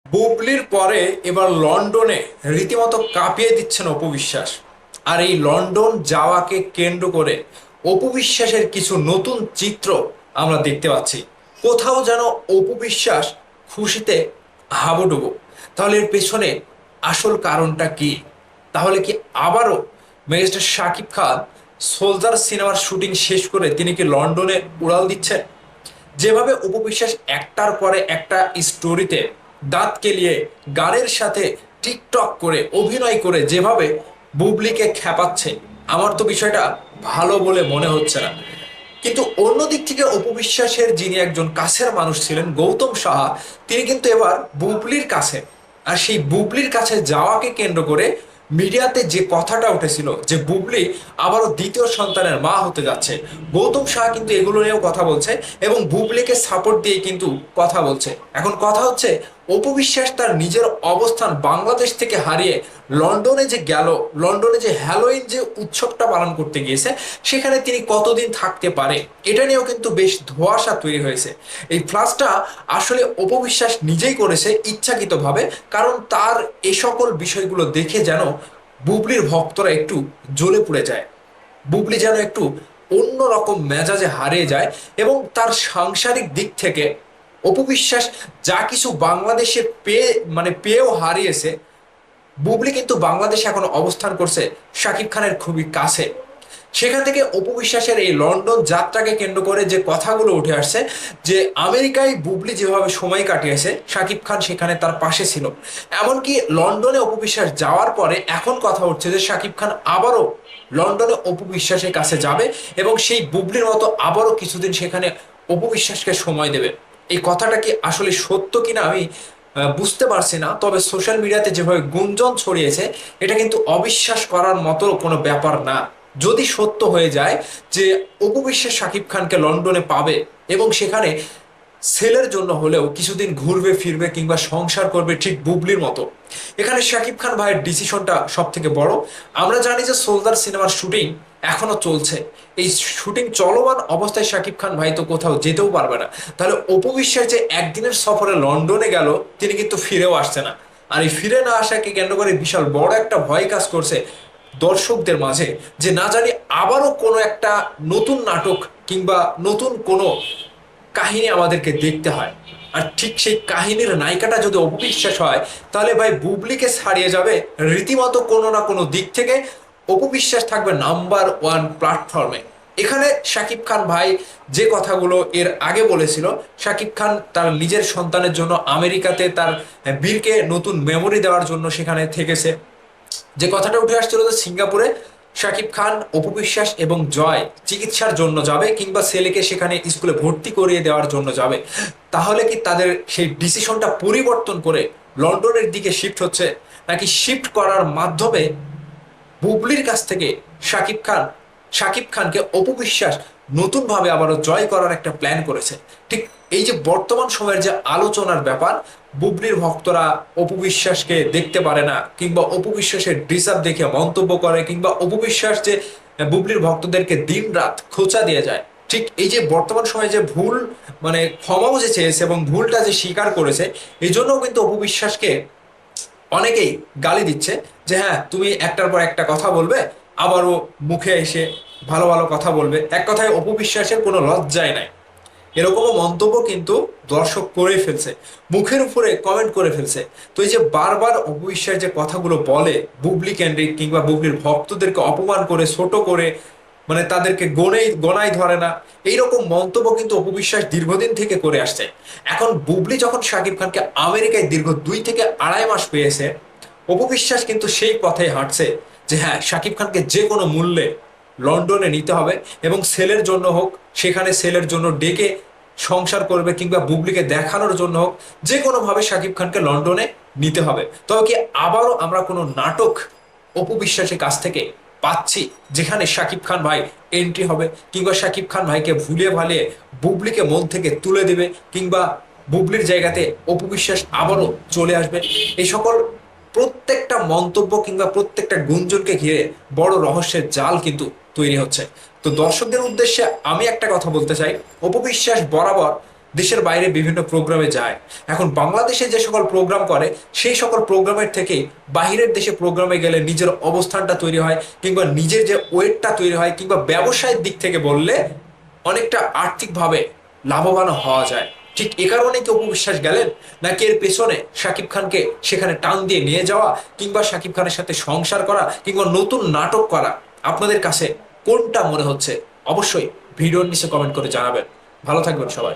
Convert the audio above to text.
বুবলির পরে এবার লন্ডনে রীতিমতো কাঁপিয়ে দিচ্ছেন অপু বিশ্বাস। আর এই লন্ডন যাওয়াকে কেন্দ্র করে অপু বিশ্বাসের কিছু নতুন চিত্র আমরা দেখতে পাচ্ছি। কোথাও যেন অপু বিশ্বাস খুশিতে হাবুডুবু। তাহলে এর পেছনে আসল কারণটা কি? তাহলে কি আবারও মেগাস্টার শাকিব খান সোলজার সিনেমার শুটিং শেষ করে তিনি কি লন্ডনে উড়াল দিচ্ছেন? যেভাবে উপবিশ্বাস একটার পরে একটা স্টোরিতে দাঁত কেলিয়ে গানের সাথে টিকটক করে অভিনয় করে যেভাবে বুবলিকে খেপাচ্ছে, আমার তো বিষয়টা ভালো বলে মনে হচ্ছে না। কিন্তু অন্যদিক থেকে অপবিশ্বাসের যিনি একজন কাছের মানুষ ছিলেন, গৌতম সাহা, তিনি কিন্তু এবার বুবলির কাছে। আর সেই বুবলির কাছে যাওয়াকে কেন্দ্র করে মিডিয়াতে যে কথাটা উঠেছিল যে বুবলি আবারও দ্বিতীয় সন্তানের মা হতে যাচ্ছে, গৌতম সাহা কিন্তু এগুলো নিয়েও কথা বলছে এবং বুবলিকে সাপোর্ট দিয়ে কিন্তু কথা বলছে। এখন কথা হচ্ছে, অপু বিশ্বাস তার নিজের অবস্থান বাংলাদেশ থেকে হারিয়ে লন্ডনে যে গেল, লন্ডনে যে হ্যালোইন যে উৎসবটা পালন করতে গিয়েছে, সেখানে তিনি কতদিন থাকতে পারে, এটা নিয়েও কিন্তু বেশ ধোঁয়াশা তৈরি হয়েছে। এই ফ্লাশটা আসলে অপু বিশ্বাস নিজেই করেছে ইচ্ছাকৃতভাবে, কারণ তার এ সকল বিষয়গুলো দেখে যেন বুবলির ভক্তরা একটু জ্বলে পুড়ে যায়। বুবলি যেন একটু অন্যরকম মেজাজে হারিয়ে যায় এবং তার সাংসারিক দিক থেকে অপু বিশ্বাস যা কিছু বাংলাদেশে পেয়েও হারিয়েছে, বুবলি কিন্তু বাংলাদেশে এখন অবস্থান করছে শাকিব খানের খুবই কাছে। সেখান থেকে অপু বিশ্বাসের এই লন্ডন যাত্রাকে কেন্দ্র করে যে কথাগুলো উঠে আসছে, যে আমেরিকায় বুবলি যেভাবে সময় কাটিয়েছে শাকিব খান সেখানে তার পাশে ছিল। এমনকি লন্ডনে অপু বিশ্বাস যাওয়ার পরে এখন কথা উঠছে যে শাকিব খান আবারও লন্ডনে অপু বিশ্বাসের কাছে যাবে এবং সেই বুবলির মতো আবারও কিছুদিন সেখানে অপু বিশ্বাসকে সময় দেবে। এই কথাটা কি আসলে সত্য কিনা আমি বুঝতে পারছি না, তবে সোশ্যাল মিডিয়াতে যেভাবে গুঞ্জন ছড়িয়েছে, এটা কিন্তু অবিশ্বাস করার মতো কোনো ব্যাপার না। যদি সত্য হয়ে যায় যে অপু বিশ্বাস শাকিব খানকে লন্ডনে পাবে এবং সেখানে সেলের জন্য হলেও কিছুদিন ঘুরবে ফিরবে কিংবা সংসার করবে ঠিক বুবলির মতো, এখানে শাকিব খান ভাইয়ের ডিসিশনটা সব থেকে বড়। আমরা জানি যে সোলজার সিনেমার শুটিং এখনো চলছে। এই শুটিং চলমান অবস্থায় শাকিব খান ভাই তো কোথাও যেতেও পারবে না। তাহলে অপু বিশ্বাস যে একদিনের সফরে লন্ডনে গেল, তিনি কিন্তু ফিরেও আসছে না। আর এই ফিরে না আসাকে কেন্দ্র করে বিশাল বড় একটা ভয় কাজ করছে দর্শকদের মাঝে, যে না জানি আবারও কোনো একটা নতুন নাটক কিংবা নতুন কোনো কাহিনী আমাদেরকে দেখতে হয়। আর ঠিক সেই কাহিনীর নায়িকাটা যদি অপবিশ্বাস হয়, তাহলে ভাই বুবলিকে ছাড়িয়ে যাবে রীতিমতো কোনো না কোনো দিক থেকে। অপবিশ্বাস থাকবে নাম্বার ওয়ান প্ল্যাটফর্মে। এখানে শাকিব খান ভাই যে কথাগুলো এর আগে বলেছিল, শাকিব খান তার নিজের সন্তানের জন্য আমেরিকাতে তার বীরকে নতুন মেমোরি দেওয়ার জন্য সেখানে থেকেছে। যে কথাটা উঠে আসছিল যে সিঙ্গাপুরে শাকিব খান, অপু বিশ্বাস এবং জয় চিকিৎসার জন্য যাবে কিংবা ছেলেকে সেখানে স্কুলে ভর্তি করিয়ে দেওয়ার জন্য যাবে, তাহলে কি তাদের সেই ডিসিশনটা পরিবর্তন করে লন্ডনের দিকে শিফট হচ্ছে, নাকি শিফট করার মাধ্যমে বুবলির কাছ থেকে শাকিব খান শাকিব খানকে অপু বিশ্বাস নতুন ভাবে আবারও জয় করার একটা প্ল্যান করেছে? ঠিক এই যে বর্তমান সময়ের যে আলোচনার ব্যাপার, বুবলির ভক্তরা অপু বিশ্বাসকে দেখতে পারে না কিংবা অপু বিশ্বাসের ডিসাপ দেখে মন্তব্য করে কিংবা অপু বিশ্বাস যে বুবলির ভক্তদেরকে দিন রাত খোঁচা দিয়ে যায়, ঠিক এই যে বর্তমান সময়ে যে ভুল, ক্ষমাও যে চেয়েছে এবং ভুলটা যে স্বীকার করেছে, এই জন্যও কিন্তু অপু বিশ্বাসকে অনেকেই গালি দিচ্ছে যে হ্যাঁ, তুমি একটার পর একটা কথা বলবে, আবারও মুখে এসে ভালো ভালো কথা বলবে, এক কথায় অপবিশ্বাসের কোনো লজ্জাই নাই। এরকমও মন্তব্য কিন্তু দর্শক করেই ফেলছে, মুখের উপরে কমেন্ট করে ফেলছে। তো এই যে বারবার অপবিশ্বাস যে কথাগুলো বলে বুবলি কেন্দ্রিক কিংবা বুবলির ভক্তদেরকে অপমান করে ছোট করে, তাদেরকে গোনাই ধরে না, এইরকম মন্তব্য কিন্তু অপবিশ্বাস দীর্ঘদিন থেকে করে আসছে। এখন বুবলি যখন শাকিব খানকে আমেরিকায় দীর্ঘ 2 থেকে আড়াই মাস পেয়েছে, অপবিশ্বাস কিন্তু সেই পথে হাঁটছে যে হ্যাঁ, শাকিব খানকে যে কোনো মূল্যে লন্ডনে নিতে হবে এবং সেলের জন্য হোক, সেখানে সেলের জন্য ডেকে সংসার করবে কিংবা বুবলিকে দেখানোর জন্য হোক, যে কোনোভাবে শাকিব খানকে লন্ডনে নিতে হবে। তবে কি আবারও আমরা কোনো নাটক অপু বিশ্বাসের কাছ থেকে পাচ্ছি যেখানে শাকিব খান ভাই এন্ট্রি হবে কিংবা শাকিব খান ভাইকে ভুলিয়ে ভালিয়ে বুবলিকে মন থেকে তুলে দেবে কিংবা বুবলির জায়গাতে অপু বিশ্বাস আবারও চলে আসবে? এই সকল প্রত্যেকটা মন্তব্য কিংবা প্রত্যেকটা গুঞ্জনকে ঘিরে বড় রহস্যের জাল কিন্তু তৈরি হচ্ছে। তো দর্শকদের উদ্দেশ্যে আমি একটা কথা বলতে চাই, অপু বিশ্বাস বরাবর দেশের বাইরে বিভিন্ন প্রোগ্রামে যায়। এখন বাংলাদেশে যে সকল প্রোগ্রাম করে সেই সকল প্রোগ্রামের থেকে বাহিরের দেশে প্রোগ্রামে গেলে নিজের অবস্থানটা তৈরি হয়, কিংবা নিজের যে ওয়েটটা তৈরি হয়, কিংবা ব্যবসায়ের দিক থেকে বললে অনেকটা আর্থিকভাবে লাভবান হওয়া যায়। ঠিক এ কারণে কি অপু বিশ্বাস গেলেন, নাকি এর পেছনে শাকিব খানকে সেখানে টান দিয়ে নিয়ে যাওয়া, কিংবা শাকিব খানের সাথে সংসার করা, কিংবা নতুন নাটক করা? আপনাদের কাছে কোনটা মনে হচ্ছে অবশ্যই ভিডিওর নিচে কমেন্ট করে জানাবেন। ভালো থাকবেন সবাই।